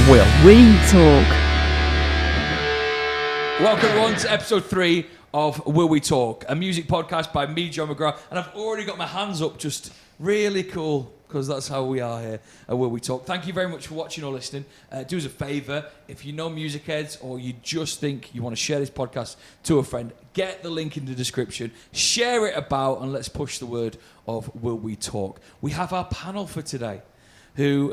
Will we talk? Welcome everyone to episode 3 of Will We Talk, a music podcast by me, John McGrath, and I've already got my hands up, just really cool, because that's how we are here at Will We Talk. Thank you very much for watching or listening. Do us a favour, if you know music heads or you just think you want to share this podcast to a friend, get the link in the description, share it about, and let's push the word of Will We Talk. We have our panel for today, who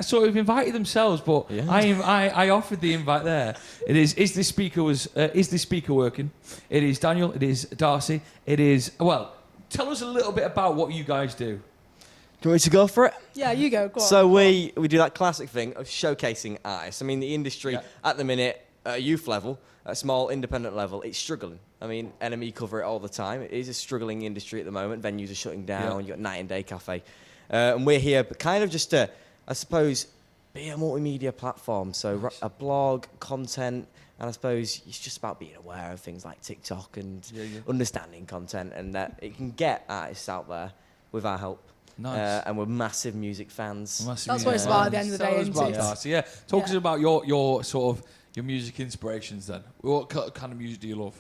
sort of invited themselves, but yeah. I offered the invite there. It is this speaker working? It is Daniel, it is Darcy, it is, well, tell us a little bit about what you guys do. Do you want me to go for it? Yeah, you go. Go on. So we do that classic thing of showcasing artists. I mean, the industry at the minute, at a youth level, at a small independent level, it's struggling. I mean, NME cover it all the time. It is a struggling industry at the moment. Venues are shutting down. You've got Night and Day Cafe. And we're here kind of just to, I suppose, be a multimedia platform. So a blog, content, and I suppose it's just about being aware of things like TikTok and understanding content, and that it can get artists out there with our help. Nice. And we're massive music fans. That's what it's about at the end of the day, isn't it? Talk to us about your sort of your music inspirations then. What kind of music do you love?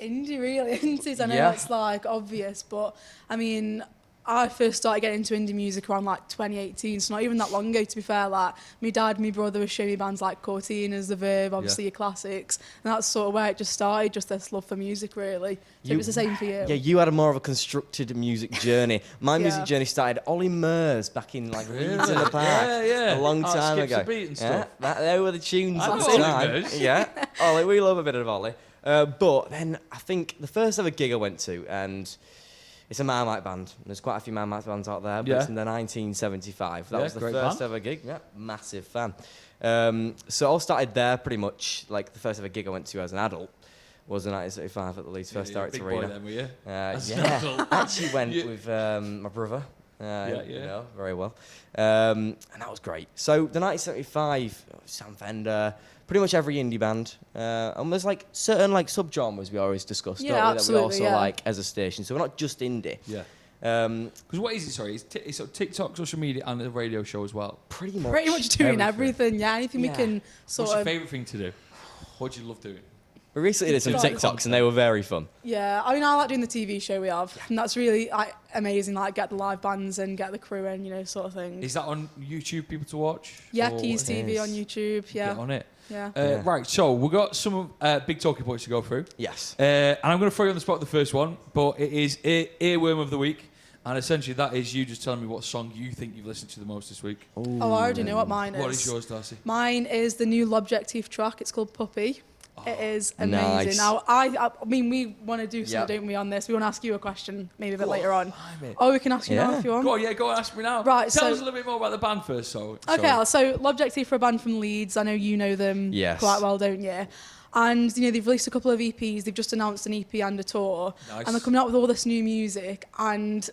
Indie, really, isn't it? I know that's like obvious, but I mean, I first started getting into indie music around like 2018, so not even that long ago, to be fair. Like, my dad, my brother were showing me bands like Cortinas, The Verve, obviously your classics, and that's sort of where it just started, just this love for music, really. So it was the same for you. Yeah, you had a more of a constructed music journey. My music journey started Ollie Murs back in like Leeds in the Park a long time ago. A beat and stuff. They were the tunes at the Ollie time. Murs. Yeah, Ollie, we love a bit of Ollie. But then I think the first ever gig I went to, and it's a Marmite band. There's quite a few Marmite bands out there, but it's in the 1975. That was the first ever gig. Yeah, massive fan. So it all started there pretty much. Like the first ever gig I went to as an adult was in 1975 at the Leeds First Direct Arena. Big boy then, were you? I actually went with my brother. You know, very well. And that was great. So the 1975, Sam Fender, pretty much every indie band. And there's like certain like subgenres we always discuss, don't we? Absolutely, that we also like as a station. So we're not just indie. Yeah. Because what is it, sorry? It's sort of TikTok, social media, and a radio show as well. Pretty much doing everything, anything we can sort What's of... your favourite thing to do? What do you love doing? We recently did some TikToks and they were very fun. Yeah, I mean, I like doing the TV show we have, and that's really amazing, like get the live bands and get the crew in, you know, sort of thing. Is that on YouTube, people to watch? Yeah, Keys TV on YouTube, Get on it. Yeah. Right, so we've got some big talking points to go through. Yes. And I'm going to throw you on the spot the first one, but it is Earworm of the Week. And essentially that is you just telling me what song you think you've listened to the most this week. Oh, I already know what mine is. What is yours, Darcy? Mine is the new L'Objectif track. It's called Puppy. It is amazing. Nice. Now, I mean, we want to do something, don't we, on this? We want to ask you a question maybe a bit later on. Oh, we can ask you now if you want. Go on, ask me now. Right, Tell us a little bit more about the band first. So L'Objectif for a band from Leeds. I know you know them quite well, don't you? And, you know, they've released a couple of EPs. They've just announced an EP and a tour. Nice. And they're coming out with all this new music. And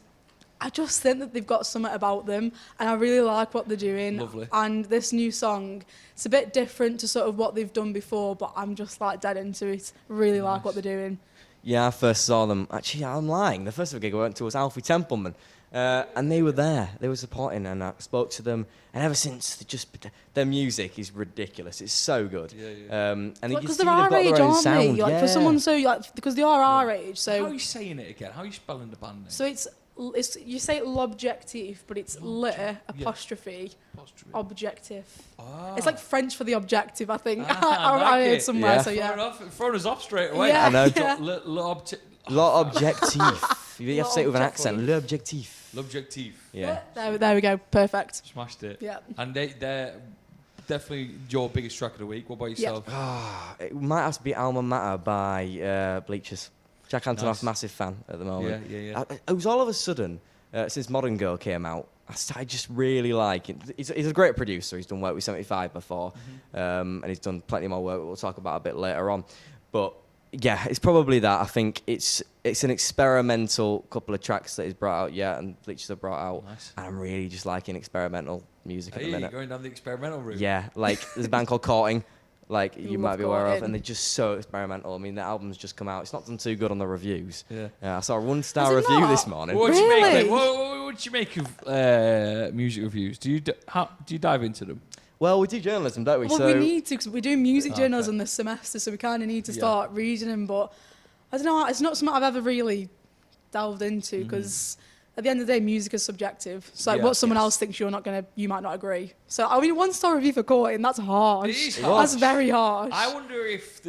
I just think that they've got something about them, and I really like what they're doing. Lovely. And this new song, it's a bit different to sort of what they've done before, but I'm just like dead into it. Really like what they're doing. Yeah, I first saw them. Actually, I'm lying. The first ever gig I went to was Alfie Templeman. And they were there. They were supporting, and I spoke to them. And ever since, their music is ridiculous. It's so good. And because they're our age, aren't they? Like, for someone so, like, because they are our age. So how are you saying it again? How are you spelling the band name? So it's you say L'Objectif, but it's apostrophe objective. It's like French for the objective, I think. I heard somewhere. Yeah. So yeah, Fair enough. Throwing us off straight away. Yeah. I know. L'Objectif. You have to say it with an accent. L'Objectif. L'Objectif. Yeah. There we go. Perfect. Smashed it. Yeah. And they're definitely your biggest track of the week. What about yourself? It might have to be Alma Mater by Bleachers. Jack Antonoff's massive fan at the moment. Yeah. It was all of a sudden, since Modern Girl came out, I started just really liking. He's a great producer. He's done work with 75 before, and he's done plenty more work we'll talk about a bit later on. But yeah, it's probably that. I think it's an experimental couple of tracks that he's brought out and Bleachers have brought out. Nice. And I'm really just liking experimental music at the minute. You're going down the experimental route. Yeah, like there's a band called Courting. Like you might be aware of, and they're just so experimental. I mean, the album's just come out. It's not done too good on the reviews. Yeah. I saw a 1-star review this morning. What do you make of music reviews? Do you dive into them? Well, we do journalism, don't we? Well, so we need to, because we're doing music Okay. journalism this semester, so we kind of need to start reading them. But I don't know, it's not something I've ever really delved into, because at the end of the day, music is subjective. So like, what someone else thinks you might not agree. So I mean, 1-star review for Courting, that's harsh. It is harsh. That's very harsh. I wonder if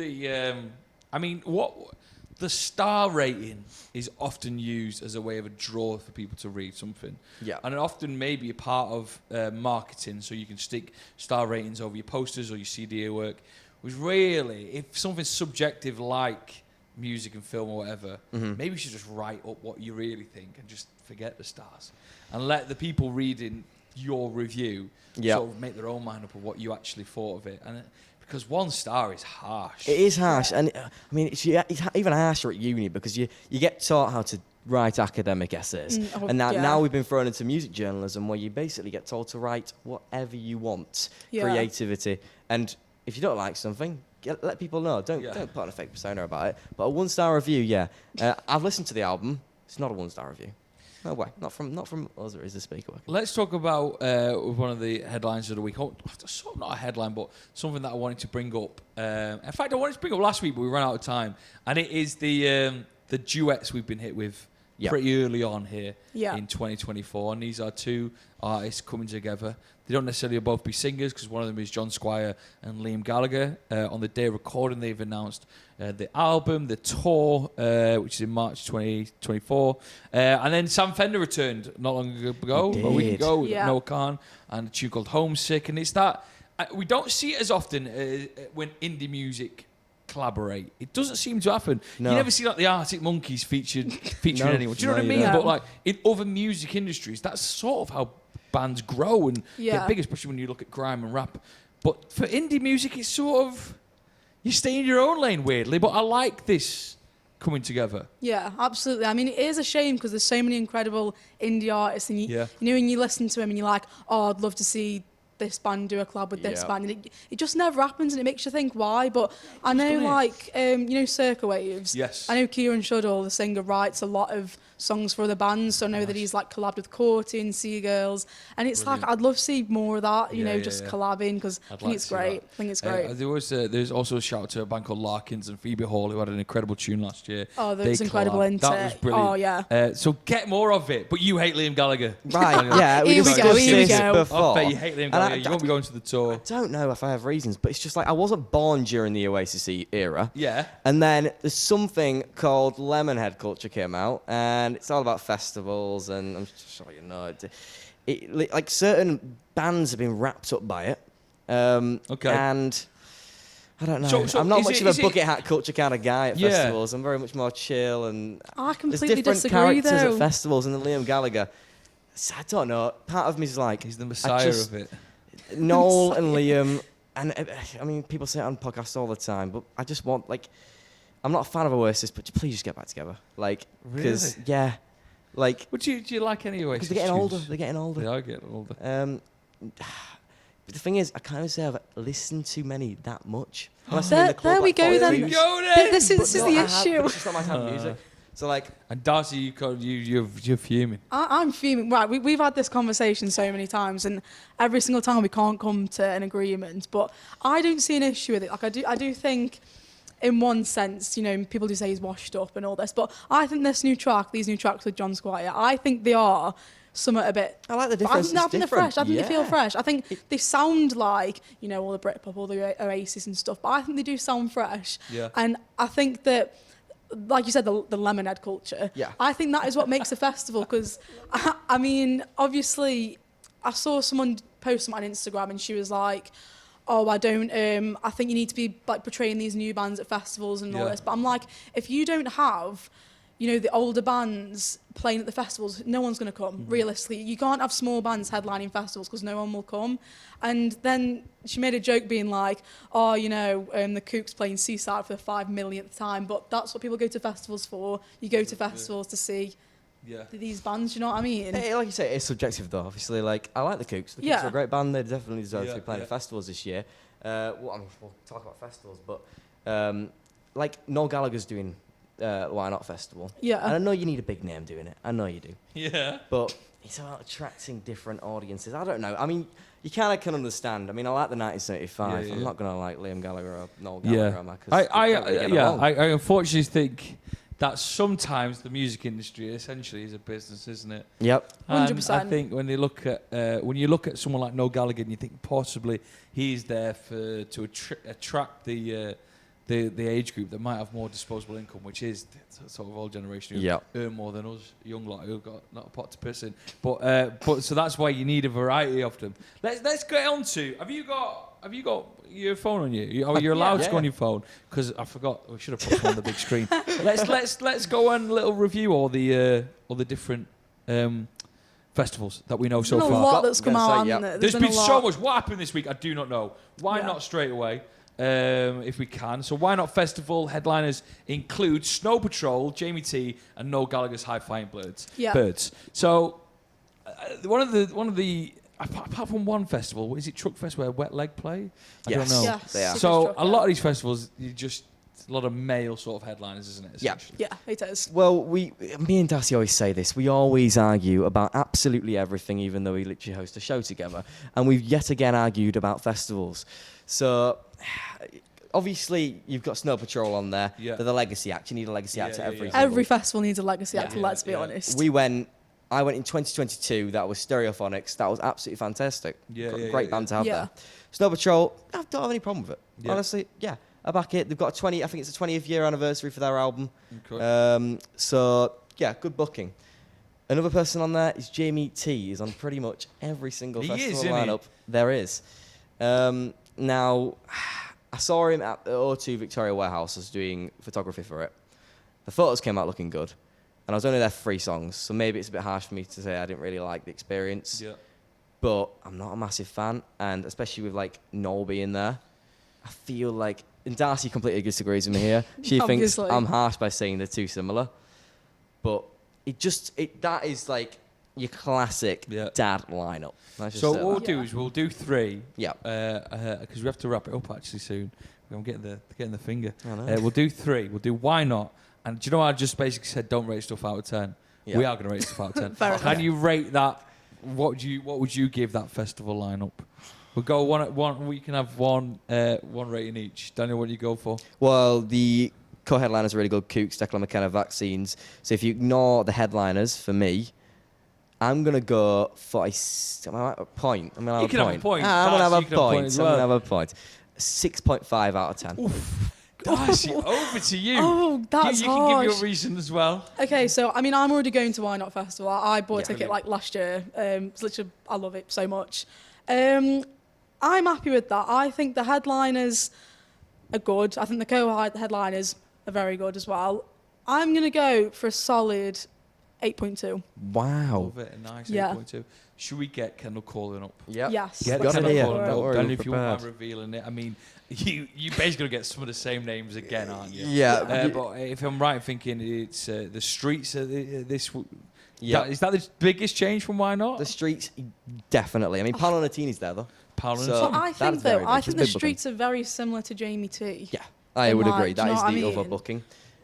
the star rating is often used as a way of a draw for people to read something. Yeah. And it often may be a part of marketing, so you can stick star ratings over your posters or your CD work. Which really, if something's subjective like music and film or whatever, maybe you should just write up what you really think and just forget the stars. And let the people reading your review sort of make their own mind up of what you actually thought of it. And because 1 star is harsh. It is harsh, and I mean, it's even harsher at uni, because you get taught how to write academic essays, and now we've been thrown into music journalism, where you basically get told to write whatever you want, creativity, and if you don't like something, let people know. Don't put on a fake persona about it. But a 1-star review, I've listened to the album. It's not a 1-star review. No way. Not from us, or is the speaker working? Let's talk about one of the headlines of the week. Sort of not a headline, but something that I wanted to bring up. In fact, I wanted to bring up last week, but we ran out of time. And it is the duets we've been hit with pretty early on here in 2024. And these are 2 artists coming together. They don't necessarily both be singers, because one of them is John Squire and Liam Gallagher. On the day of recording, they've announced the album, the tour, which is in March 2024. And then Sam Fender returned not long ago, a week ago, with Noah Khan and a tune called Homesick. And it's that, we don't see it as often when indie music collaborate. It doesn't seem to happen. No. You never see like the Arctic Monkeys featuring anyone. Do you know what I mean? But like in other music industries, that's sort of how bands grow and get big, especially when you look at grime and rap. But for indie music, it's sort of, you stay in your own lane weirdly, but I like this coming together. Yeah, absolutely. I mean, it is a shame, because there's so many incredible indie artists, and you know, when you listen to them and you're like, oh, I'd love to see this band do a collab with this band, and it just never happens, and it makes you think why. But I know, like, you know, Circa Waves. Yes. I know Kieran Shuddle, the singer, writes a lot of songs for other bands, so I know that he's like collabed with Courting and Seagirls, and it's like, I'd love to see more of that, you know, just collabing, because I think it's great. I think it's great. There's also a shout out to a band called Larkins and Phoebe Hall, who had an incredible tune last year. Oh, that was incredible, isn't it? That was brilliant. Oh, yeah. So get more of it, but you hate Liam Gallagher. Right, yeah, we Here we discussed go, here we this go. before. I bet you hate Liam Gallagher. You won't be going to the tour. I don't know if I have reasons, but it's just like, I wasn't born during the Oasis era. Yeah. And then there's something called Lemonhead culture came out, and it's all about festivals, and I'm sure you know it, like certain bands have been wrapped up by it. Okay. And I don't know. So I'm not is much it- of is a it- bucket hat culture kind of guy at Yeah. festivals. I'm very much more chill, and I there's completely different disagree, characters though. at festivals, and then Liam Gallagher. I don't know. Part of me is like, He's the messiah of it. Noel and Liam, and I mean, people say it on podcasts all the time, but I just want, like, I'm not a fan of Oasis, but please just get back together. Like, because, Really? like, But do you like any Oasis? because they're getting older. tunes? They're getting older. They are getting older. But the thing is, I can't say I've listened to many that much. Unless I'm There- in the club, there we like, go Four then. Thieves. Go then! This But is no, the I have, issue. but it's just not my type of music. So, like, And Darcy, you're fuming. I'm fuming. Right, we've had this conversation so many times, and every single time we can't come to an agreement. But I don't see an issue with it. Like, I do think, in one sense, you know, people do say he's washed up and all this, but I think these new tracks with John Squire, I think they are somewhat a bit. I like the I difference. think, I think they're fresh. I think they feel Yeah. fresh. I think they sound like, you know, all the Britpop, all the Oasis and stuff, but I think they do sound fresh. Yeah. And I think that, like you said, the Lemonhead culture. Yeah. I think that is what makes a festival, because, I mean, obviously, I saw someone post something on Instagram, and she was like, oh, I think you need to be like portraying these new bands at festivals and all this. But I'm like, if you don't have, you know, the older bands playing at the festivals, no one's going to come, realistically. You can't have small bands headlining festivals, because no one will come. And then she made a joke being like, oh, you know, the Kooks playing Seaside for the 5 millionth time, but that's what people go to festivals for. You go to festivals to see these bands, you know what I mean? Like you say, it's subjective though. Obviously, like, I like the Kooks. The Kooks are a great band. They definitely deserve to be playing at festivals this year. Well, I mean, we'll talk about festivals, but like Noel Gallagher's doing Why Not Festival. Yeah. And I know you need a big name doing it. I know you do. Yeah. But it's about attracting different audiences. I don't know. I mean, you kind of can understand. I mean, I like the 1975. Yeah. I'm not gonna like Liam Gallagher or Noel Gallagher. Yeah, Am I? 'Cause they don't really get along. I unfortunately think that sometimes the music industry essentially is a business, isn't it? Yep. And 100%. I think when you look at someone like Noel Gallagher, and you think possibly he's there to attract the age group that might have more disposable income, which is sort of old generation who earn more than us young lot who've got not a pot to piss in. But so that's why you need a variety of them. Let's get on to. Have you got your phone on you? You're allowed to go on your phone, because I forgot. We should have put it on the big screen. Let's go on a little review all the different festivals that we know so There's far. a lot that's come out. There's been so much. What happened this week? I do not know. Why not straight away? If we can. So Why Not Festival headliners include Snow Patrol, Jamie T, and Noel Gallagher's High Flying Birds. So one of the apart from one festival, is it Truck Fest where Wet Leg play? I don't know. Yes. They are. So a lot of these festivals, it's a lot of male sort of headliners, isn't it? Yeah. Yeah, it is. Well, me and Darcy always say this. We always argue about absolutely everything, even though we literally host a show together. And we've yet again argued about festivals. So, obviously, you've got Snow Patrol on there. Yeah. They're the legacy act. You need a legacy act to every Every festival needs a legacy act, let's be honest. I went in 2022. That was Stereophonics. That was absolutely fantastic. Great band to have there. Snow Patrol, I don't have any problem with it. Honestly, I back it. They've got I think it's a 20th year anniversary for their album. So, good booking. Another person on there is Jamie T. He's on pretty much every single festival lineup there is. Now, I saw him at the O2 Victoria Warehouse. I was doing photography for it. The photos came out looking good. And I was only there for 3 songs, so maybe it's a bit harsh for me to say I didn't really like the experience. Yeah. But I'm not a massive fan, and especially with like Noel being there, I feel like, and Darcy completely disagrees with me here. She thinks I'm harsh by saying they're too similar. But that is like your classic dad lineup. So what we'll do is we'll do 3. Yeah. Because we have to wrap it up actually soon. I'm getting the finger. I know. We'll do 3. We'll do Why Not. And do you know, I just basically said don't rate stuff out of 10. Yeah. We are going to rate stuff out of 10. Can you rate that? What would you give that festival lineup? We'll go one. We can have one rating each. Daniel, what do you go for? Well, the co-headliners are really good. Kooks, Declan McKenna, Vaccines. So if you ignore the headliners, for me, I'm going to go for a point. I'm going to have a point. I'm going to have a point. 6.5 out of 10. Oof. Darcy, over to you. Oh, that's you can give your reason as well. Okay, so I mean, I'm already going to Why Not Festival. I bought a ticket like last year. It's literally, I love it so much. I'm happy with that. I think the headliners are good. I think the co-headliners are very good as well. I'm going to go for a solid 8.2. Wow. Love it, a nice 8.2. Should we get Kendall calling up? Yep. Yes. Get Kendall calling up. Don't worry, if you want revealing it. I mean, you basically going to get some of the same names again, aren't you? Yeah. But if I'm right in thinking it's the Streets this... Yeah. Is that the biggest change from Why Not? The Streets, definitely. I mean, Paolo Nutini's there, though. I think the Streets are very similar to Jamie T. Yeah, I would agree. That is the other booking.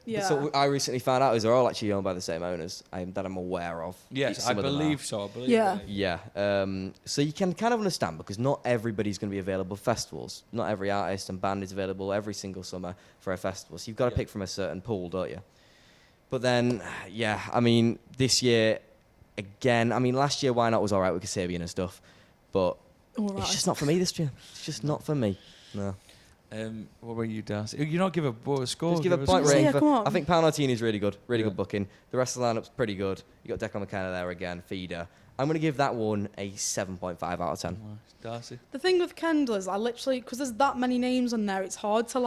Yeah. So I recently found out they're all actually owned by the same owners that I'm aware of. Yes, I believe so. Yeah. So you can kind of understand, because not everybody's going to be available for festivals. Not every artist and band is available every single summer for a festival. So you've got to pick from a certain pool, don't you? But then, I mean, this year, again, I mean, last year, Why Not was all right with Kasabian and stuff. But it's just not for me this year. It's just not for me. No. What were you, Darcy? You're not give a score. Just give a point rating. I think Paolo Nutini is really good. Really good booking. The rest of the lineup's pretty good. You got Declan McKenna there again, Feeder. I'm going to give that one a 7.5 out of 10. Darcy? The thing with Kendall is I literally, because there's that many names on there, it's hard to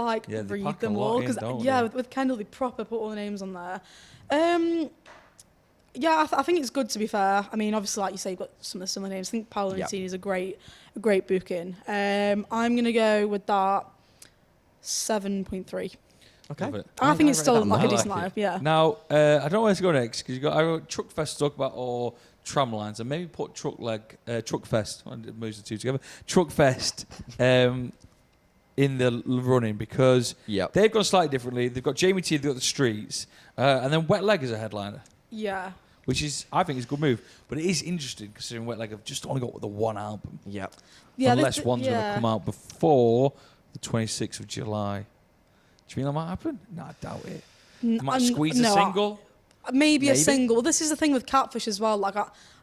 read them all. With Kendall, they proper put all the names on there. I think it's good, to be fair. I mean, obviously, like you say, you've got some of the similar names. I think Paolo Nutini is a great booking. I'm going to go with that 7.3. Okay. I think it's still a decent lineup, yeah. Now, I don't know where to go next, because I got Truck Fest to talk about, or tram lines, and maybe put Truck Fest, I merge the two together, Truck Fest in the running, because they've gone slightly differently. They've got Jamie T, they've got the Streets, and then Wet Leg as a headliner. Yeah. which is, I think, is a good move. But it is interesting considering Wet Leg have just only got the one album. Yeah. Unless one's going to come out before the 26th of July. Do you think that might happen? No, I doubt it. They might squeeze a single. Maybe a single. This is the thing with Catfish as well. Like,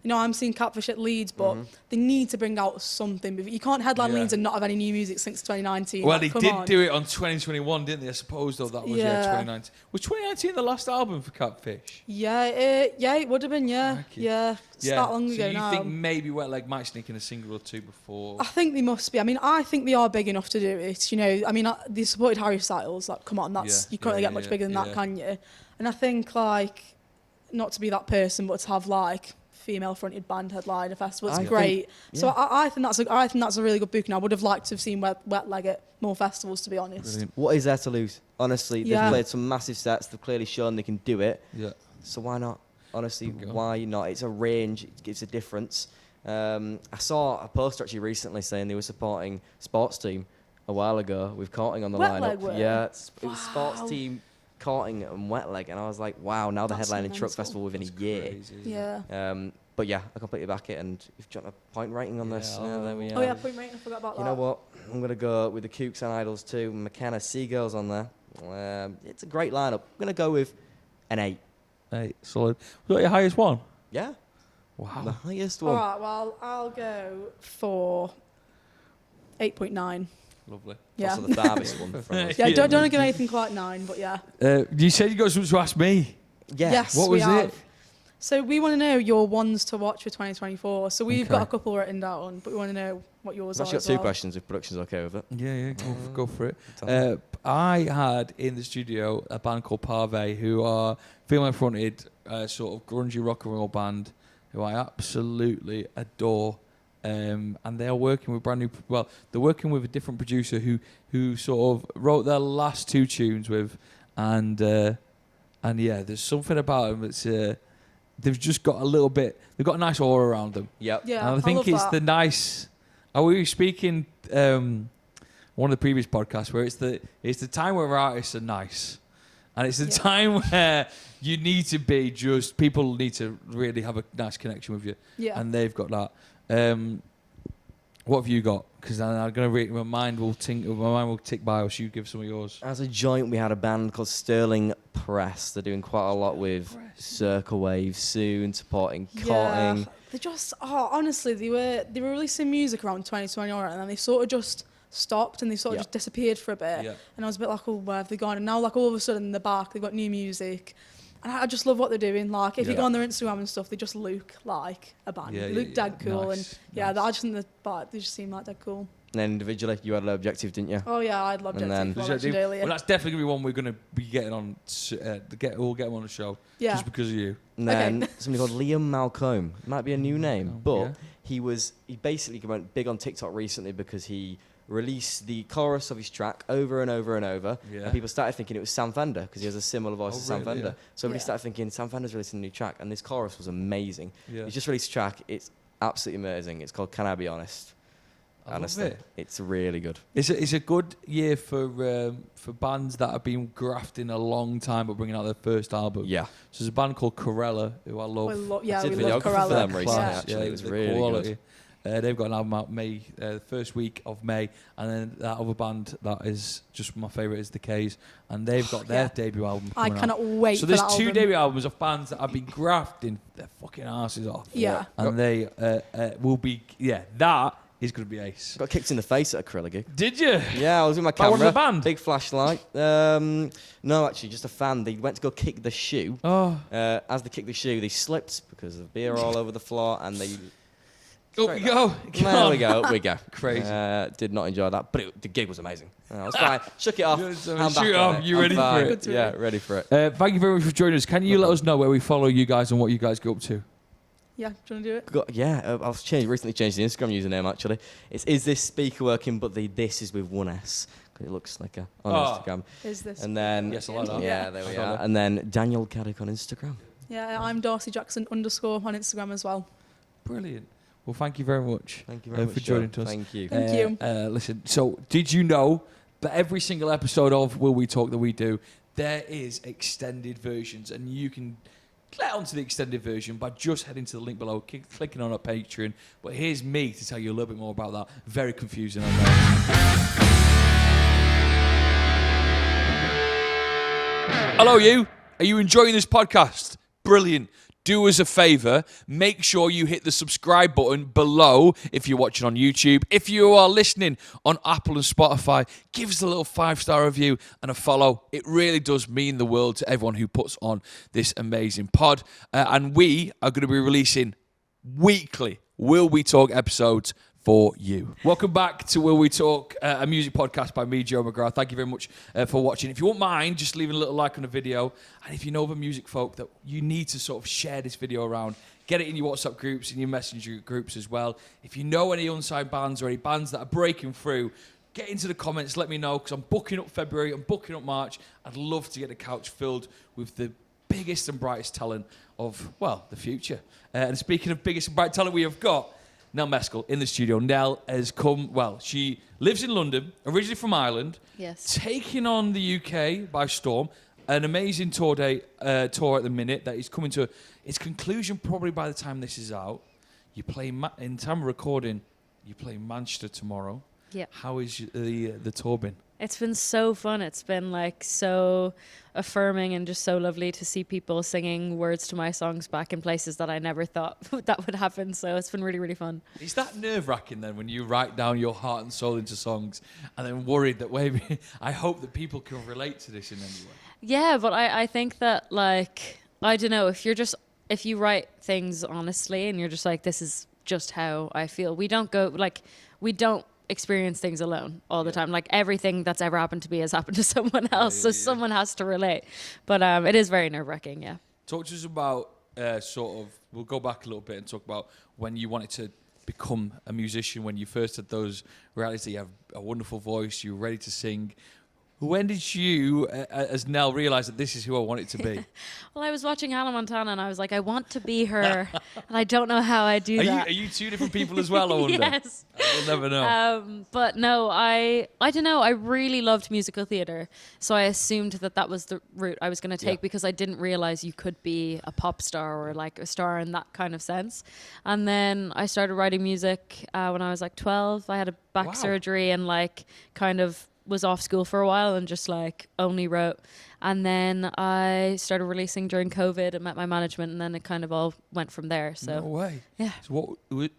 I'm seeing Catfish at Leeds, but they need to bring out something. You can't headline Leeds and not have any new music since 2019. Well, they did do it on 2021, didn't they? I suppose, though, that was 2019. Was 2019 the last album for Catfish? Yeah, it would have been, yeah. It's that long ago now. So you think maybe Wet Leg might sneak in a single or two before? I think they must be. I mean, I think they are big enough to do it. You know, I mean, they supported Harry Styles. Like, come on, you can't really get much bigger than that, can you? And I think, like, not to be that person, but to have, like, female-fronted band headline a festival, it's great. So I think that's a really good booking. I would have liked to have seen Wet Leg at more festivals, to be honest. Brilliant. What is there to lose? Honestly, they've played some massive sets. They've clearly shown they can do it. Yeah. So why not? Honestly, why not? It's a range. It gives a difference. I saw a poster actually recently saying they were supporting Sports Team a while ago with Karting on the lineup. Yeah, it was Sports Team, Karting and Wet Leg, and I was like, wow, now they're headlining Truck Festival within a year. Crazy, but yeah, I completely back it, and you've got a point rating on this. There we are. Oh yeah, point rating, I forgot about that. You know what? I'm going to go with the Kooks and Idols too. McKenna, Seagulls on there. It's a great lineup. I'm going to go with an 8. 8, solid. Was that your highest one? Yeah. Wow. The highest one. All right, well, I'll go for 8.9. Lovely. Yeah. Also the farthest one from us. Yeah, don't give anything quite 9, but yeah. You said you got something to ask me. Yeah. Yes, what was it? So we want to know your ones to watch for 2024. So we've got a couple written down, but we want to know what yours are. I've actually got 2 questions if production's okay with it. Yeah, go for it. I had in the studio a band called Parve, who are female-fronted, sort of grungy rock and roll band, who I absolutely adore. And they're working with they're working with a different producer who sort of wrote their last 2 tunes with, and yeah, there's something about them that's they've just got a little bit. They've got a nice aura around them. Yep. Yeah, and I think it's the nice. Are we speaking one of the previous podcasts where it's the time where artists are nice, and it's the time where you need to be just people need to really have a nice connection with you. Yeah. And they've got that. What have you got? Because I'm going to read. My mind will tick by. Or you give some of yours. As a joint, we had a band called Sterling Press. They're doing quite a lot with Circle Wave soon, supporting Karting. They just honestly, they were releasing music around 2021, and then they sort of just stopped and they sort of just disappeared for a bit. Yeah. And I was a bit like, oh, where have they gone? And now, like, all of a sudden, they're back. They've got new music. And I just love what they're doing. Like, if you go on their Instagram and stuff, they just look like a band. They look dead cool. Nice. And I just think they just seem like dead cool. And then individually, you had Low Objective, didn't you? Oh yeah, I had Low Objective. Well, that's definitely going to be one we're going to be getting on. We'll get them on the show. Yeah. Just because of you. And then somebody called Liam Malcolm. Might be a new name, but he basically went big on TikTok recently because he released the chorus of his track over and over and over, and people started thinking it was Sam Fender because he has a similar voice to Sam Fender. So everybody started thinking Sam Fender's releasing a new track, and this chorus was amazing. He's just released a track. It's absolutely amazing. It's called Can I Be Honest? Honestly, it's really good. It's a good year for bands that have been grafting a long time but bringing out their first album. Yeah. So there's a band called Corella who I love. We love Corella. For them recently, actually. It was really good. They've got an album out the first week of May, and then that other band that is just my favourite is The K's, and they've got their debut album coming out. I cannot wait for that album. So there's 2 debut albums of bands that have been grafting their fucking asses off. Yeah. And they will be, that is going to be ace. Got kicked in the face at a Corella gig. Did you? Yeah, I was with my camera. By one of the band? Big flashlight. No, actually, just a fan. They went to go kick the shoe. Oh. As they kicked the shoe, they slipped because of beer all over the floor, and they... Up we go. There we go. Up we go. Crazy. Did not enjoy that, but the gig was amazing. I was fine. Shook it off. You ready for it? Yeah, ready for it. Thank you very much for joining us. Can you let us know where we follow you guys and what you guys go up to? Yeah, do you want to do it? I've recently changed the Instagram username, actually. Is this speaker working, but the this is with 1S. Because it looks like on Instagram. Is this? And then... Yes, I like that. Yeah, there we are. And then Daniel Caddick on Instagram. Yeah, I'm Darcy Jackson _ on Instagram as well. Brilliant. Well, thank you very much. Thank you very much for joining us. Thank you. Thank you. Listen, so did you know that every single episode of Will We Talk that we do, there is extended versions, and you can get onto the extended version by just heading to the link below, clicking on our Patreon. But here's me to tell you a little bit more about that. Very confusing, I know. Hello, you. Are you enjoying this podcast? Brilliant. Do us a favor, make sure you hit the subscribe button below if you're watching on YouTube. If you are listening on Apple and Spotify, give us a little 5-star review and a follow. It really does mean the world to everyone who puts on this amazing pod. And we are going to be releasing weekly Will We Talk episodes for you. Welcome back to Will We Talk, a music podcast by me, Joe McGrath. Thank you very much for watching. If you won't mind, just leaving a little like on the video. And if you know other music folk that you need to sort of share this video around, get it in your WhatsApp groups, in your Messenger groups as well. If you know any unsigned bands or any bands that are breaking through, get into the comments, let me know, because I'm booking up February, I'm booking up March. I'd love to get the couch filled with the biggest and brightest talent of, well, the future. And speaking of biggest and bright talent we have got, Nell Mescal in the studio. Nell has come, well, she lives in London, originally from Ireland. Yes. Taking on the UK by storm. An amazing tour at the minute that is coming to its conclusion probably by the time this is out. You play, in time of recording, you play Manchester tomorrow. Yeah. How is the tour been? It's been so fun. It's been like so affirming and just so lovely to see people singing words to my songs back in places that I never thought that would happen. So it's been really, really fun. Is that nerve-wracking then when you write down your heart and soul into songs and then worried that maybe I hope that people can relate to this in any way? Yeah, but I think that like, I don't know, if you write things honestly and you're just like, this is just how I feel. We don't experience things alone all the time. Like everything that's ever happened to me has happened to someone else, so someone has to relate. But it is very nerve-wracking, yeah. Talk to us about we'll go back a little bit and talk about when you wanted to become a musician, when you first had those realities that you have a wonderful voice, you were ready to sing. When did you, as Nell, realise that this is who I want it to be? Well, I was watching Hannah Montana and I was like, I want to be her, and I don't know how I do that. Are you two different people as well, I wonder? Yes. We'll never know. But no, I don't know. I really loved musical theatre, so I assumed that was the route I was going to take because I didn't realise you could be a pop star or like a star in that kind of sense. And then I started writing music when I was like 12. I had a back surgery and like kind of was off school for a while and just like only wrote. And then I started releasing during COVID and met my management, and then it kind of all went from there. So no way. Yeah. So what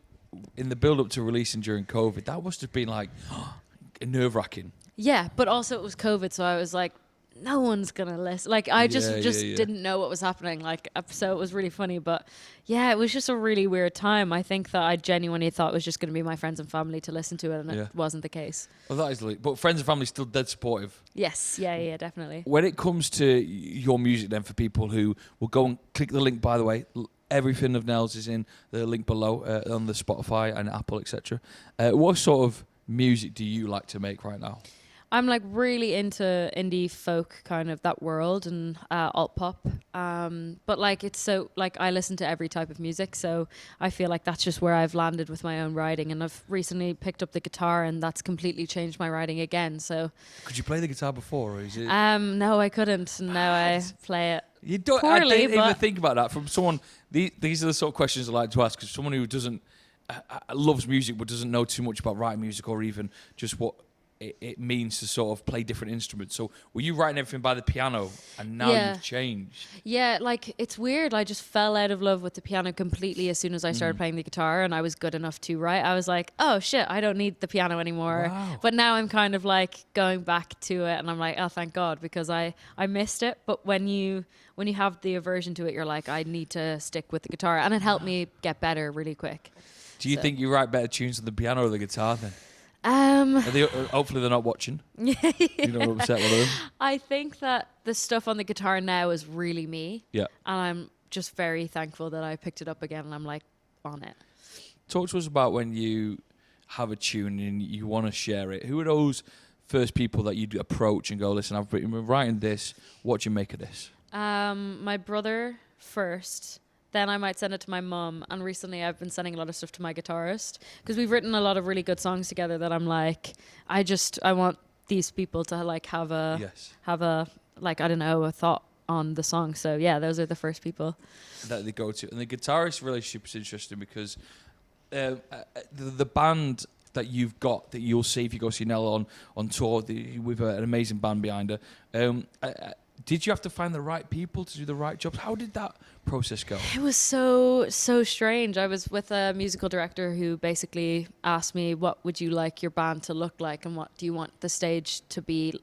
in the build up to releasing during COVID, that must have been like nerve-wracking. Yeah, but also it was COVID, so I was like, no one's gonna listen. Like I just didn't know what was happening. Like, so it was really funny. But yeah, it was just a really weird time. I think that I genuinely thought it was just gonna be my friends and family to listen to it, and it wasn't the case. Well, that is, but friends and family still dead supportive. Yes, yeah, definitely. When it comes to your music, then, for people who will go and click the link, by the way, everything of Nell's is in the link below on the Spotify and Apple, etc. What sort of music do you like to make right now? I'm like really into indie folk, kind of that world, and alt pop. But like it's so like I listen to every type of music, so I feel like that's just where I've landed with my own writing. And I've recently picked up the guitar, and that's completely changed my writing again. So could you play the guitar before, or is it? No, I couldn't. Now I play it. You don't. Poorly, I didn't even think about that from someone. These are the sort of questions I like to ask, because someone who doesn't loves music but doesn't know too much about writing music or even just what it means to sort of play different instruments. So were you writing everything by the piano and now you've changed? Yeah, like it's weird. I just fell out of love with the piano completely as soon as I started playing the guitar, and I was good enough to write. I was like, oh shit, I don't need the piano anymore. Wow. But now I'm kind of like going back to it, and I'm like, oh thank God, because I missed it. But when you have the aversion to it, you're like, I need to stick with the guitar, and it helped me get better really quick. Do you think you write better tunes on the piano or the guitar then? Hopefully they're not watching. You don't upset one of them. I think that the stuff on the guitar now is really me. Yeah. And I'm just very thankful that I picked it up again and I'm like on it. Talk to us about when you have a tune and you want to share it. Who are those first people that you'd approach and go, listen, I've been writing this. What do you make of this? My brother first. Then I might send it to my mum, and recently I've been sending a lot of stuff to my guitarist because we've written a lot of really good songs together that I'm like, I want these people to like have a like, I don't know, a thought on the song. So yeah, those are the first people that they go to. And the guitarist relationship is interesting because the band that you've got, that you'll see if you go see Nell on tour with an amazing band behind her, did you have to find the right people to do the right jobs? How did that process go? It was so strange. I was with a musical director who basically asked me, what would you like your band to look like and what do you want the stage to be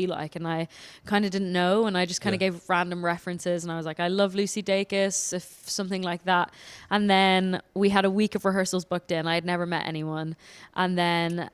like? And I kind of didn't know, and I just kind of gave random references, and I was like, I love Lucy Dacus, if something like that. And then we had a week of rehearsals booked in. I had never met anyone. And then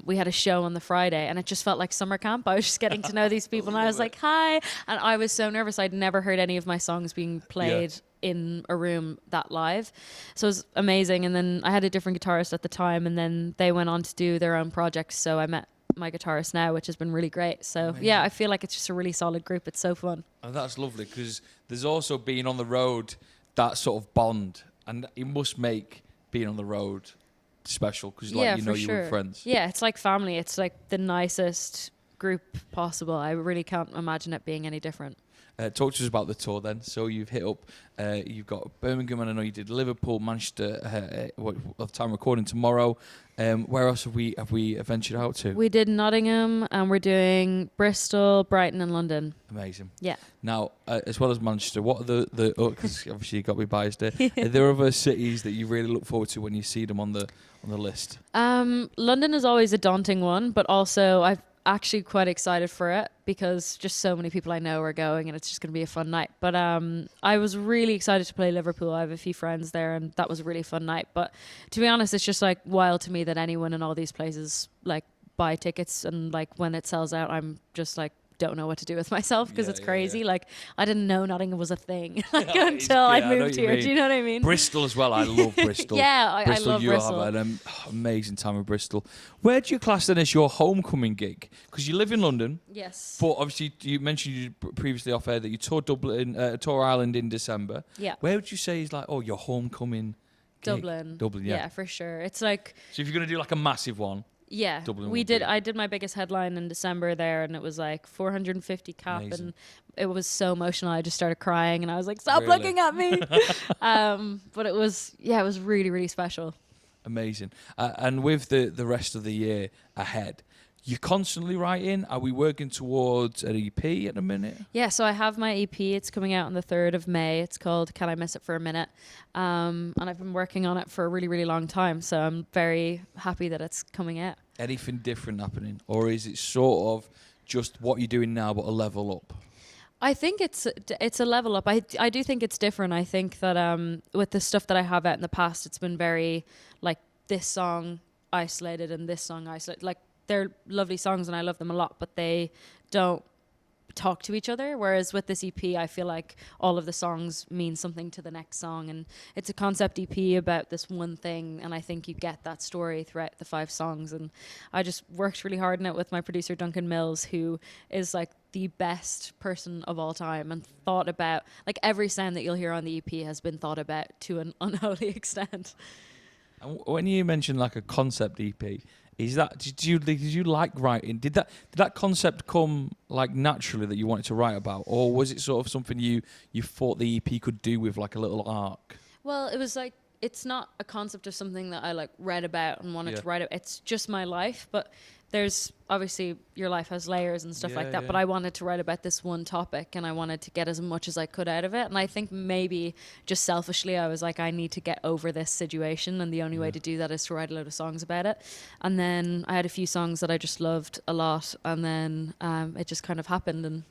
we had a show on the Friday, and it just felt like summer camp. I was just getting to know these people, and I was like, hi. And I was so nervous. I'd never heard any of my songs being played in a room that live. So it was amazing. And then I had a different guitarist at the time, and then they went on to do their own projects. So I met my guitarist now, which has been really great. So amazing. Yeah, I feel like it's just a really solid group. It's so fun. And that's lovely, because there's also being on the road, that sort of bond, and it must make being on the road special, because you were friends. Yeah, it's like family. It's like the nicest group possible. I really can't imagine it being any different. Talk to us about the tour then. So you've hit up, you've got Birmingham, and I know you did Liverpool, Manchester, at the time recording tomorrow. Where else have we ventured out to? We did Nottingham, and we're doing Bristol, Brighton and London. Amazing. Yeah. Now, as well as Manchester, what are the because obviously you've got to be biased there, are there other cities that you really look forward to when you see them on the list? London is always a daunting one, but also I've actually quite excited for it because just so many people I know are going, and it's just going to be a fun night. But I was really excited to play Liverpool. I have a few friends there, and that was a really fun night. But to be honest, it's just like wild to me that anyone in all these places like buy tickets, and like when it sells out, I'm just like don't know what to do with myself because it's crazy. Like I didn't know Nottingham was a thing until I moved here. Do you know what I mean? Bristol as well. I love Bristol. I love Bristol. Have an amazing time in Bristol. Where do you class then as your homecoming gig? Because you live in London. Yes. But obviously you mentioned you previously off air that you toured tour Ireland in December. Yeah. Where would you say is like your homecoming gig? Dublin. Yeah, for sure. It's like. So if you're gonna do like a massive one. Yeah, Dublin I did my biggest headline in December there, and it was like 450 cap. Amazing. And it was so emotional. I just started crying, and I was like, "Stop looking at me!" But it was really, really special. Amazing. And with the rest of the year ahead, you're constantly writing. Are we working towards an EP at the minute? Yeah, so I have my EP. It's coming out on the 3rd of May. It's called Can I Miss It for a Minute? And I've been working on it for a really, really long time. So I'm very happy that it's coming out. Anything different happening? Or is it sort of just what you're doing now but a level up? I think it's a level up. I do think it's different. I think that with the stuff that I have out in the past, it's been very like this song isolated and this song isolated. Like they're lovely songs and I love them a lot, but they don't talk to each other. Whereas with this EP, I feel like all of the songs mean something to the next song, and it's a concept EP about this one thing, and I think you get that story throughout the 5 songs. And I just worked really hard on it with my producer Duncan Mills, who is like the best person of all time, and thought about like every sound that you'll hear on the EP has been thought about to an unholy extent. And when you mentioned like a concept EP, is that did you like writing? Did that concept come like naturally that you wanted to write about, or was it sort of something you thought the EP could do with like a little arc? Well, it was like it's not a concept of something that I like read about and wanted to write about. It's just my life, but there's obviously your life has layers and stuff like that, but I wanted to write about this one topic and I wanted to get as much as I could out of it. And I think maybe just selfishly I was like, I need to get over this situation, and the only way to do that is to write a load of songs about it. And then I had a few songs that I just loved a lot, and then it just kind of happened. And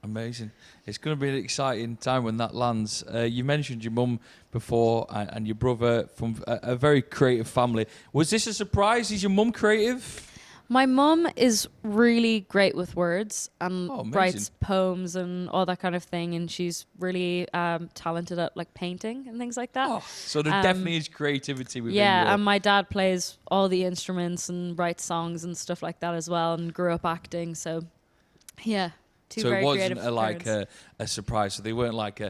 amazing. It's going to be an exciting time when that lands. You mentioned your mum before and your brother from a very creative family. Was this a surprise? Is your mum creative? My mum is really great with words and writes poems and all that kind of thing, and she's really talented at like painting and things like that. So there definitely is creativity within and my dad plays all the instruments and writes songs and stuff like that as well, and grew up acting. So, yeah. So it wasn't like a surprise. So they weren't like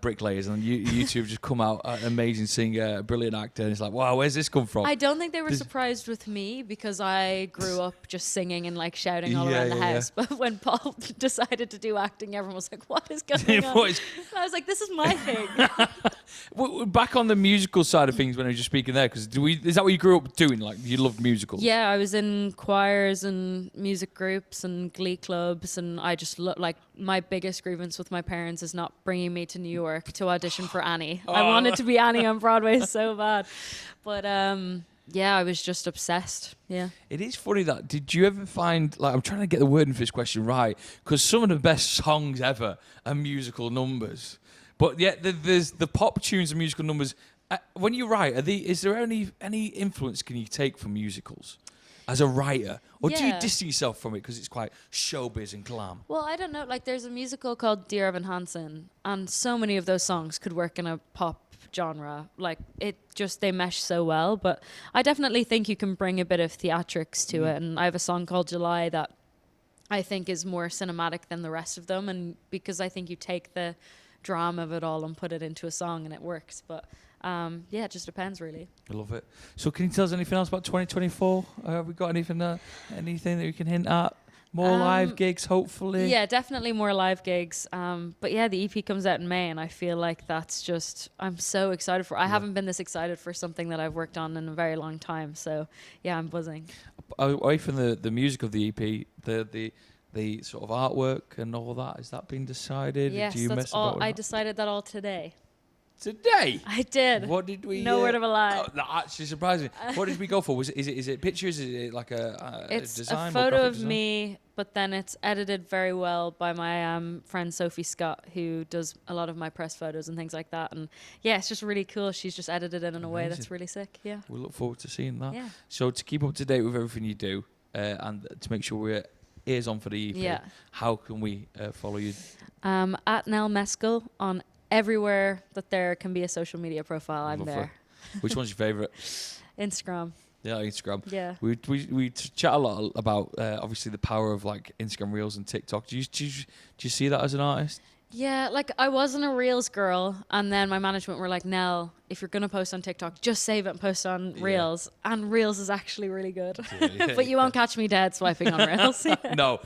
bricklayers, and you two have just come out an amazing singer, a brilliant actor, and it's like, wow, where's this come from? I don't think they were surprised with me because I grew up just singing and like shouting all around the house. But when Paul decided to do acting, everyone was like, what is going on? And I was like, this is my thing. Well, back on the musical side of things when I was just speaking there, because is that what you grew up doing? Like, you loved musicals? Yeah, I was in choirs and music groups and glee clubs, and I just like my biggest grievance with my parents is not bringing me to New York to audition for Annie. I wanted to be Annie on Broadway so bad, but yeah, I was just obsessed. Yeah. It is funny that, did you ever find, like, I'm trying to get the wording for this question right, because some of the best songs ever are musical numbers. But yet there's the pop tunes and musical numbers. When you write, is there any influence can you take from musicals as a writer? Or do you distance yourself from it because it's quite showbiz and glam? Well, I don't know. Like, there's a musical called Dear Evan Hansen, and so many of those songs could work in a pop genre. Like, they mesh so well. But I definitely think you can bring a bit of theatrics to it. And I have a song called July that I think is more cinematic than the rest of them. And because I think you take the drama of it all and put it into a song and it works. But yeah, it just depends, really. I love it. So can you tell us anything else about 2024? Have we got anything that we can hint at? More live gigs, hopefully? Yeah, definitely more live gigs. But yeah, the EP comes out in May, and I feel like that's just, I'm so excited for it. I haven't been this excited for something that I've worked on in a very long time. So yeah, I'm buzzing. Away from the music of the EP, the sort of artwork and all that, has that been decided? Yes, that's all. I decided that all today. Today? I did. What did we... No word of a lie. That actually surprised me. What did we go for? Is it pictures? Is it like a it's design? It's a photo of me, but then it's edited very well by my friend Sophie Scott, who does a lot of my press photos and things like that. And yeah, it's just really cool. She's just edited it in a way that's really sick. Yeah. We look forward to seeing that. Yeah. So to keep up to date with everything you do, and to make sure we're ears on for the EP, how can we follow you? At Nell Mescal on everywhere that there can be a social media profile. I'm there. Which one's your favourite? Instagram. Yeah, Instagram. Yeah. We chat a lot about obviously the power of like Instagram Reels and TikTok. Do you see that as an artist? Yeah, like I wasn't a Reels girl, and then my management were like, Nell, if you're going to post on TikTok, just save it and post on Reels. And Reels is actually really good. But you won't catch me dead swiping on Reels. No,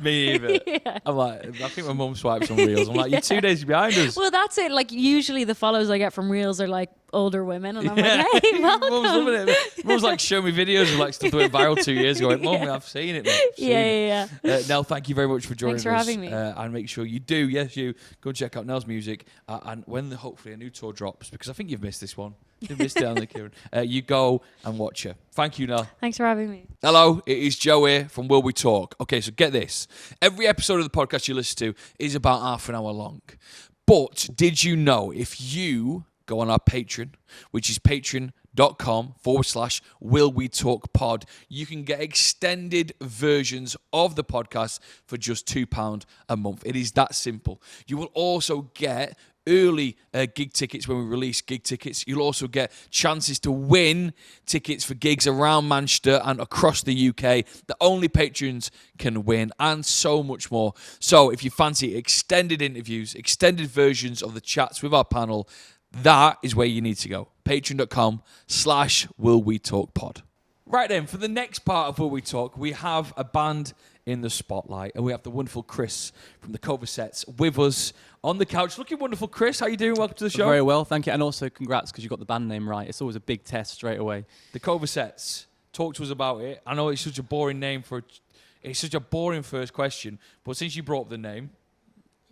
me either. I'm like, I think my mum swipes on Reels. I'm like, you're 2 days behind us. Well, that's it. Like, usually the follows I get from Reels are like older women, and I'm like, hey, welcome. Mum's loving it. Mum's like, show me videos of like stuff that went viral 2 years ago. Mum, I've seen it. Yeah. Nell, thank you very much for joining us. Thanks for having me. And make sure you do, go check out Nell's music. And when hopefully a new tour drops, because I think you've missed this one. You've missed it, haven't you, Kieran? You go and watch her. Thank you, Nell. Thanks for having me. Hello, it is Joe here from Will We Talk. Okay, so get this. Every episode of the podcast you listen to is about half an hour long. But did you know if you go on our Patreon, which is patreon.com/Will We Talk Pod, you can get extended versions of the podcast for just £2 a month. It is that simple. You will also get early gig tickets when we release gig tickets. You'll also get chances to win tickets for gigs around Manchester and across the UK that only patrons can win, and so much more. So if you fancy extended interviews, extended versions of the chats with our panel, that is where you need to go. Patreon.com/Will We Talk Pod. Right then, for the next part of Will We Talk, we have a band in the spotlight, and we have the wonderful Chris from the Covasettes with us on the couch. Looking wonderful, Chris. How you doing? Welcome to the show. Very well, thank you. And also congrats because you got the band name right. It's always a big test straight away. The Covasettes. Talk to us about it. I know it's such a boring name it's such a boring first question, but since you brought up the name,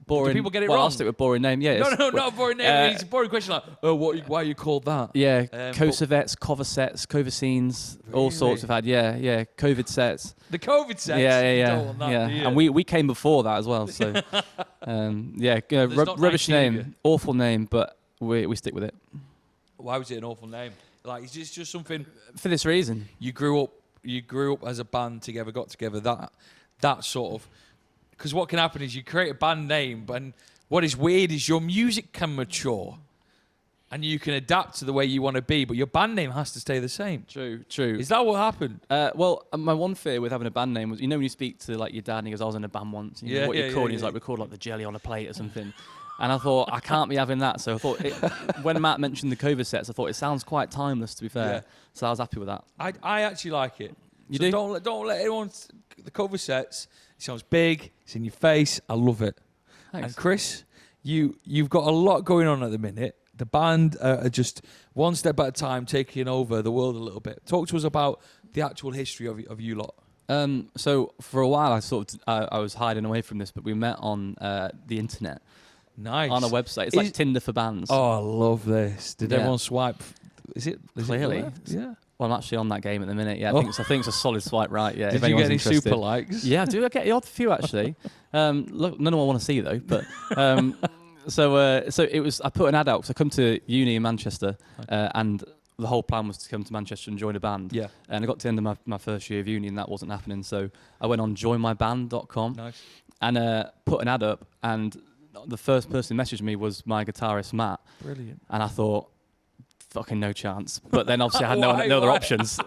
boring. Do people get it wrong? wrong? I'll stick with boring name. Yeah. No, not a boring name. It's a boring question. Like, why are you called that? Yeah. Covasettes, Covasettes, Covacines, all sorts we've had. Yeah. COVID sets. The COVID sets. Yeah. And we came before that as well. So, rubbish name, awful name, but we stick with it. Why was it an awful name? Like, is this just something for this reason? You grew up as a band together, got together. That sort of. Because what can happen is you create a band name, and what is weird is your music can mature. and you can adapt to the way you want to be, but your band name has to stay the same. True. Is that what happened? Well, my one fear with having a band name was, when you speak to like your dad and he goes, I was in a band once. You know, what you're called? He's like, we called like the Jelly on a Plate or something. And I thought, I can't be having that. So I thought, when Matt mentioned the Covasettes, I thought it sounds quite timeless, to be fair. Yeah. So I was happy with that. I actually like it. You so do? Don't let anyone... The Covasettes, it sounds big, it's in your face, I love it. Thanks. And Chris, you've got a lot going on at the minute. The band are just one step at a time taking over the world a little bit. Talk to us about the actual history of you lot. So for a while, I was hiding away from this, but we met on the internet. Nice. On a website. It's like Tinder for bands. Oh, I love this. Did everyone swipe? Is it clearly? Yeah. Well, I'm actually on that game at the minute. Yeah, I think it's a solid swipe right. Yeah. Did you get any super likes? Yeah, I do. I get the odd few actually. Look, none of them I want to see though. But so it was. I put an ad out because I come to uni in Manchester, and the whole plan was to come to Manchester and join a band. Yeah. And I got to the end of my first year of uni and that wasn't happening. So I went on joinmyband.com. Nice. And put an ad up, and the first person who messaged me was my guitarist Matt. Brilliant. And I thought, fucking no chance. But then obviously I had no other options.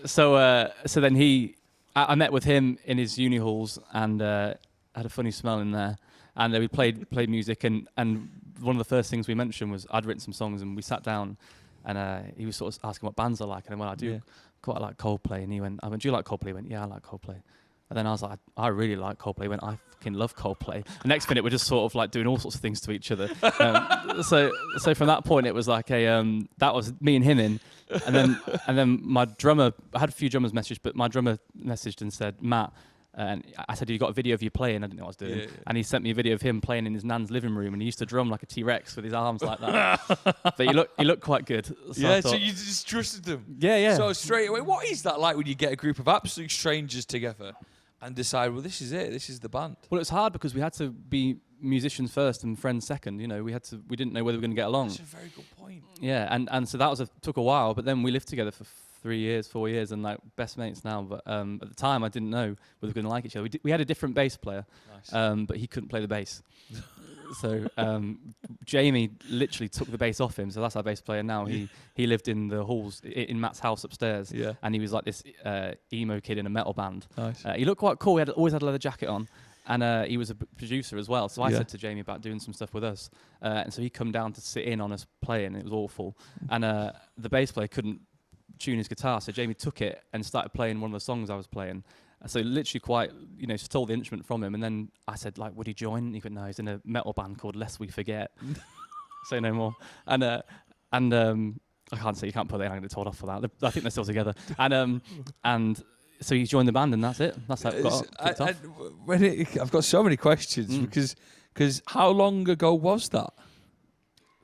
So then I met with him in his uni halls and had a funny smell in there. And we played music, and one of the first things we mentioned was I'd written some songs, and we sat down, and he was sort of asking what bands I like, and I went, I do quite like Coldplay, and I went, do you like Coldplay? He went, yeah, I like Coldplay. And then I was like, I really like Coldplay. He went, I fucking love Coldplay. The next minute, we're just sort of like doing all sorts of things to each other. So from that point, it was like that was me and him in. And then my drummer, I had a few drummers message, but my drummer messaged and said, Matt, and I said, you got a video of you playing? I didn't know what I was doing. Yeah. And he sent me a video of him playing in his nan's living room, and he used to drum like a T-Rex with his arms like that. But he looked quite good. So you just trusted them? Yeah. So straight away, what is that like when you get a group of absolute strangers together and decide, well, this is it, this is the band? Well, it's hard because we had to be musicians first and friends second. You know, we didn't know whether we were going to get along. That's a very good point. Yeah, and so that took a while, but then we lived together for 4 years, and like best mates now. But at the time, I didn't know whether we were going to like each other. We had a different bass player, nice. But he couldn't play the bass. So Jamie literally took the bass off him. So that's our bass player now. He lived in the halls in Matt's house upstairs. Yeah. And he was like this emo kid in a metal band. Nice. He looked quite cool. He always had a leather jacket on. And he was a producer as well. So I said to Jamie about doing some stuff with us. And so he come down to sit in on us playing. It was awful. And the bass player couldn't tune his guitar. So Jamie took it and started playing one of the songs I was playing. So literally stole the instrument from him. And then I said, like, would he join? He went, no, he's in a metal band called Lest We Forget. Say no more. And I can't say, you can't put that, I'm going to get told off for that. I think they're still together. And so he joined the band, and that's it. That's how it got off. I've got so many questions because how long ago was that?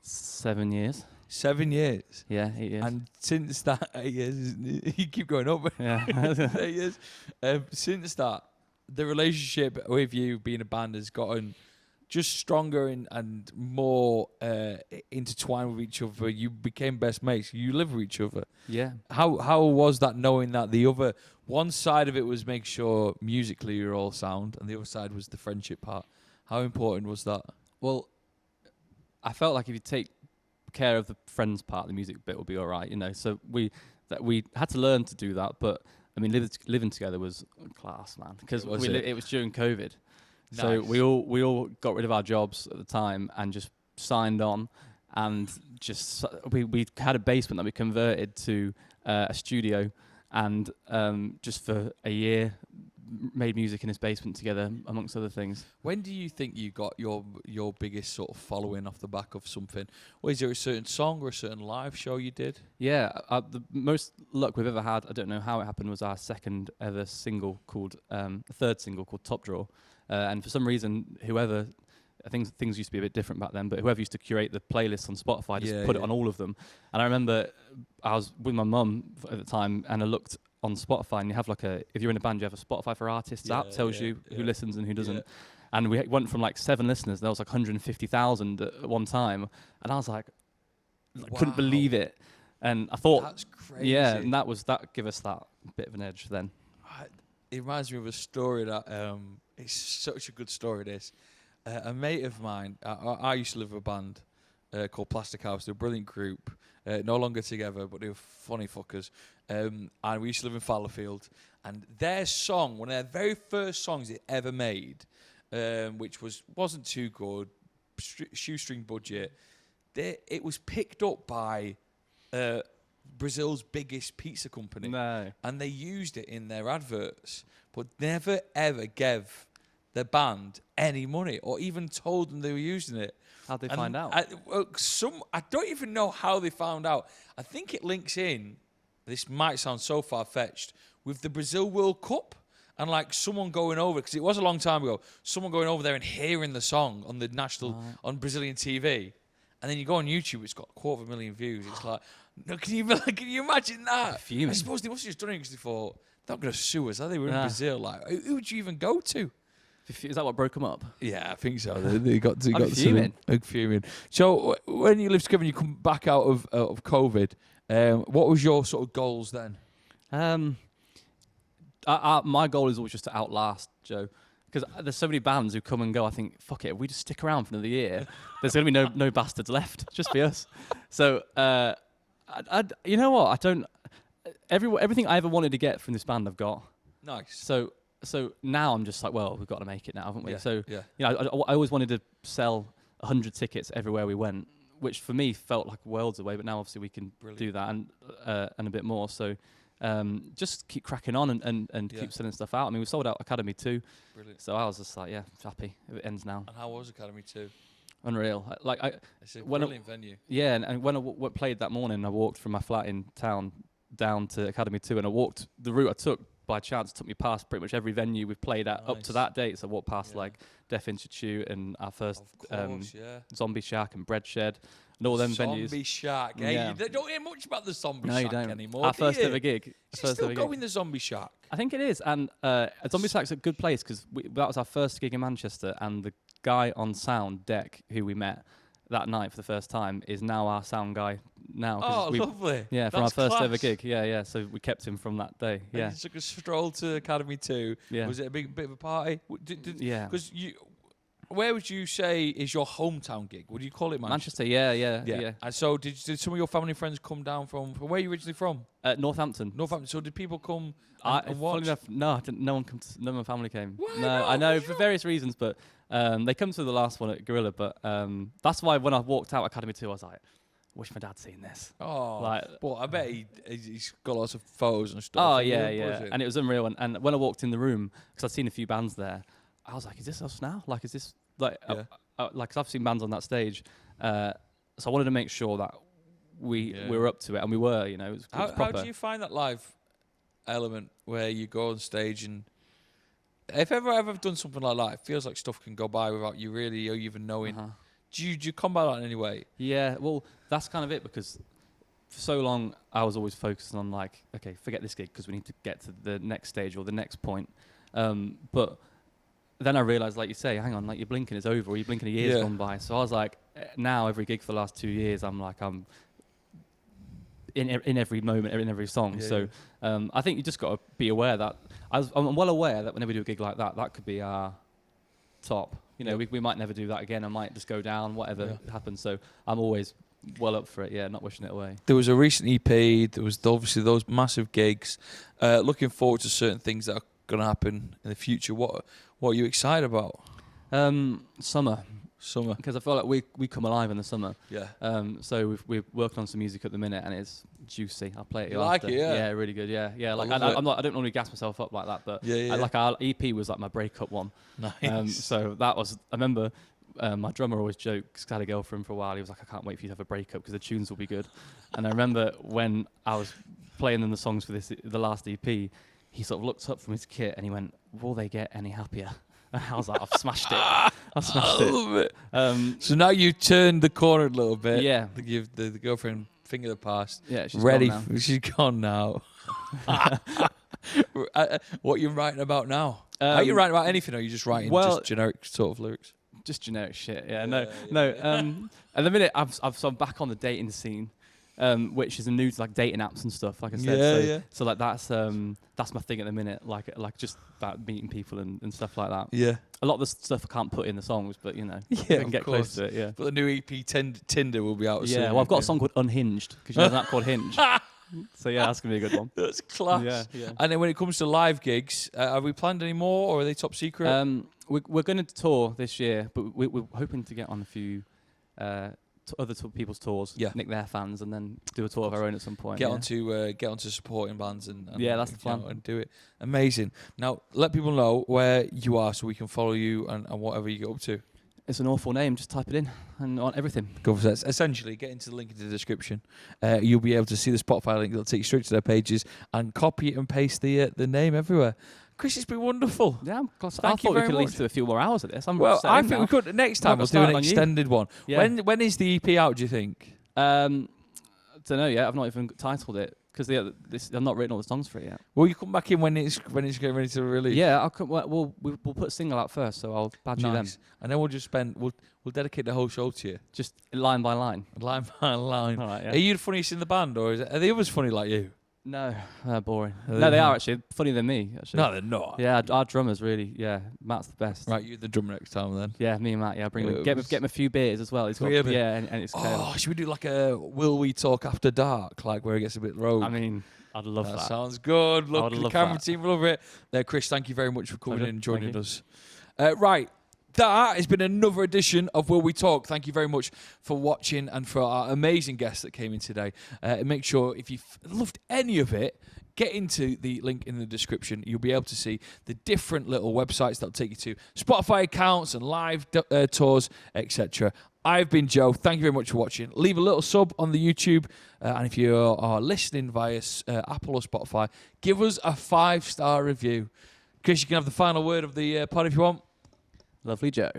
7 years. 7 years. Yeah, 8 years. And since that 8 years, you keep going up. Yeah. 8 years. Since that, the relationship with you being a band has gotten just stronger and more intertwined with each other. You became best mates. You live with each other. Yeah. How was that, knowing that the other one side of it was make sure musically you're all sound, and the other side was the friendship part? How important was that? Well, I felt like if you take care of the friends part, the music bit will be all right, you know. So we had to learn to do that, but I mean, living together was class, man, because it was during COVID. Nice. So we all got rid of our jobs at the time and just signed on, and just we had a basement that we converted to a studio, and just for a year made music in his basement together, amongst other things. When do you think you got your biggest sort of following off the back of something? Or is there a certain song or a certain live show you did? Yeah, the most luck we've ever had, I don't know how it happened, was our second ever single called, third single called Top Drawer. And for some reason, I think things used to be a bit different back then, but whoever used to curate the playlists on Spotify just put it on all of them. And I remember I was with my mum at the time, and I looked on Spotify, and you have if you're in a band, you have a Spotify for Artists app, tells you who listens and who doesn't. Yeah. And we went from like 7 listeners, there was like 150,000 at one time, and I was like, couldn't believe it. And I thought, that's crazy. Yeah, and that gave us that bit of an edge then. It reminds me of a story that it's such a good story. This a mate of mine, I used to live with a band, called Plastic House. They're a brilliant group. No longer together, but they were funny fuckers. And we used to live in Fallowfield. And their song, one of their very first songs they ever made, which wasn't too good, shoestring budget, it was picked up by Brazil's biggest pizza company. No. And they used it in their adverts, but never ever gave the band any money or even told them they were using it. How'd they find out? I don't even know how they found out. I think it links in, this might sound so far-fetched, with the Brazil World Cup. And like someone going over, because it was a long time ago, someone going over there and hearing the song on the on Brazilian TV. And then you go on YouTube, it's got 250,000 views. It's like, no, can you imagine that? Fuming. I suppose they must have just done it because they thought, they're not going to sue us, are they? We're in Brazil. Like, who would you even go to? Is that what broke them up? Yeah, I think so. They got to fuming. Fuming. So when you lived together and you come back out of COVID, what was your sort of goals then? My goal is always just to outlast Joe. Because there's so many bands who come and go. I think, fuck it, if we just stick around for another year, there's going to be no bastards left. Just be us. So, you know what? I don't. Everything I ever wanted to get from this band, I've got. Nice. So now I'm just like, well, we've got to make it now, haven't we? Yeah, So, yeah. you know, I always wanted to sell 100 tickets everywhere we went, which for me felt like worlds away. But now obviously we can do that and a bit more. So. Just keep cracking on and keep selling stuff out. I mean, we sold out Academy 2. Brilliant. So I was just like, happy if it ends now. And how was Academy 2? Unreal. It's a brilliant venue. Yeah, and when I played that morning, I walked from my flat in town down to Academy 2, and I walked the route I took by chance. Took me past pretty much every venue we've played at up to that date. So I walked past like Deaf Institute and our first Zombie Shack and Bread Shed. And all them venues. Zombie Shack. Yeah. You don't hear much about the Zombie No, Shack you don't. anymore. Our first ever gig. Is it still going, the Zombie Shack? I think it is. And Zombie Shack's a good place because that was our first gig in Manchester. And the guy on sound, Deck, who we met that night for the first time, is now our sound guy now. Oh, lovely. Yeah, from our first ever gig. Yeah. So we kept him from that day. And Yeah. you took a stroll to Academy 2. Yeah. Was it a bit of a party? Yeah. Because where would you say is your hometown gig? Would you call it Manchester? Manchester, yeah. And so did some of your family and friends come down from where are you originally from? Northampton. Northampton. So did people come and Funny watch? enough, no, I didn't, no one come. None of my family came. Why No, not? I know Why for not? various reasons, but they come to the last one at Gorilla. But that's why when I walked out Academy 2, I was like, wish my dad'd seen this. Oh, Like, well, I bet he's got lots of photos and stuff. Oh It yeah, was yeah, buzzing. and it was unreal. And when I walked in the room, because I'd seen a few bands there, I was like, "Is this us now? Like, is this like?" Yeah. Like, 'cause I've seen bands on that stage, so I wanted to make sure that we were up to it, and we were. You know, it was How proper. do you find that live element where you go on stage and if ever done something like that, it feels like stuff can go by without you really even knowing. Do you combat that in any way? Yeah, well, that's kind of it because for so long I was always focusing on like, okay, forget this gig because we need to get to the next stage or the next point. But then I realised, like you say, hang on, like you're blinking, it's over, or you're blinking, a year's gone by. So I was like, now every gig for the last 2 years, I'm in every moment, in every song. Yeah, So I think you just got to be aware that I'm well aware that whenever we do a gig like that, that could be our top. You know, we might never do that again. I might just go down, whatever happens. So I'm always well up for it. Yeah, not wishing it away. There was a recent EP. There was obviously those massive gigs. Looking forward to certain things that are going to happen in the future. What are you excited about? Summer. Summer. Because I feel like we come alive in the summer. Yeah. So we're working on some music at the minute, and it's juicy. I'll play it. You like after. it, yeah? Yeah, really good. Yeah. Like I don't normally gas myself up like that, but like our EP was like my breakup one. Nice. So that was. I remember my drummer always jokes. 'Cause I had a girlfriend for a while. He was like, I can't wait for you to have a breakup because the tunes will be good. And I remember when I was playing them the songs for the last EP, he sort of looked up from his kit and he went, "Will they get any happier?" And I was like, I've smashed it. I've smashed it. love it. So now you turned the corner a little bit. Yeah. Give the girlfriend finger the past. Yeah, she's ready. gone now. She's gone now. What are you writing about now? Are you writing about anything, or are you just writing just generic sort of lyrics? Just generic shit. Yeah. No. At the minute, I'm back on the dating scene. which is a new to like dating apps and stuff. Like I said, so like that's my thing at the minute. Like just about meeting people and stuff like that. Yeah. A lot of the stuff I can't put in the songs, but you know, Yeah, I can of get course. close to it. Yeah. But the new EP Tinder will be out soon. Yeah. Well, I've got a song called Unhinged because you know that called Hinge. So yeah, that's gonna be a good one. That's class. Yeah. And then when it comes to live gigs, have we planned any more, or are they top secret? We're going to tour this year, but we're hoping to get on a few other people's tours, nick their fans, and then do a tour of our own at some point. Get onto supporting bands and that's the plan. And do it. Amazing. Now let people know where you are so we can follow you and whatever you get up to. It's an awful name. Just type it in and on everything. Covasettes. Essentially, get into the link in the description. You'll be able to see the Spotify link. That'll take you straight to their pages and copy and paste the name everywhere. Chris, it's been wonderful. Yeah, I Thank you thought we very could at least much. do a few more hours of this. I think we could. Next time, we'll do an extended one. Yeah. When is the EP out, do you think? I don't know yet. I've not even titled it because I've not written all the songs for it yet. Will you come back in when it's getting ready to release? Yeah, I'll come. We'll put a single out first, so I'll badge you then. And then we'll just we'll dedicate the whole show to you. Just line by line. Line by line. All right, yeah. Are you the funniest in the band, or are the others funny like you? No, they're boring. No, they are actually funnier than me. Actually. No, they're not. Yeah, our drummer's really. Yeah, Matt's the best. Right, you're the drummer next time then. Yeah, me and Matt. Yeah, bring him. Get him a few beers as well. He's got, Really? yeah, and it's. Oh, should we do like a Will We Talk After Dark, like where it gets a bit rogue? I mean, I'd love that. Sounds good. Look, the camera that. team will love it. Chris, thank you very much for coming in and joining Thank you. us. Right. That has been another edition of Will We Talk. Thank you very much for watching and for our amazing guests that came in today. Make sure if you've loved any of it, get into the link in the description. You'll be able to see the different little websites that'll take you to Spotify accounts and live tours, etc. I've been Joe. Thank you very much for watching. Leave a little sub on the YouTube. And if you are listening via Apple or Spotify, give us a 5-star review. Chris, you can have the final word of the pod if you want. Lovely Joe.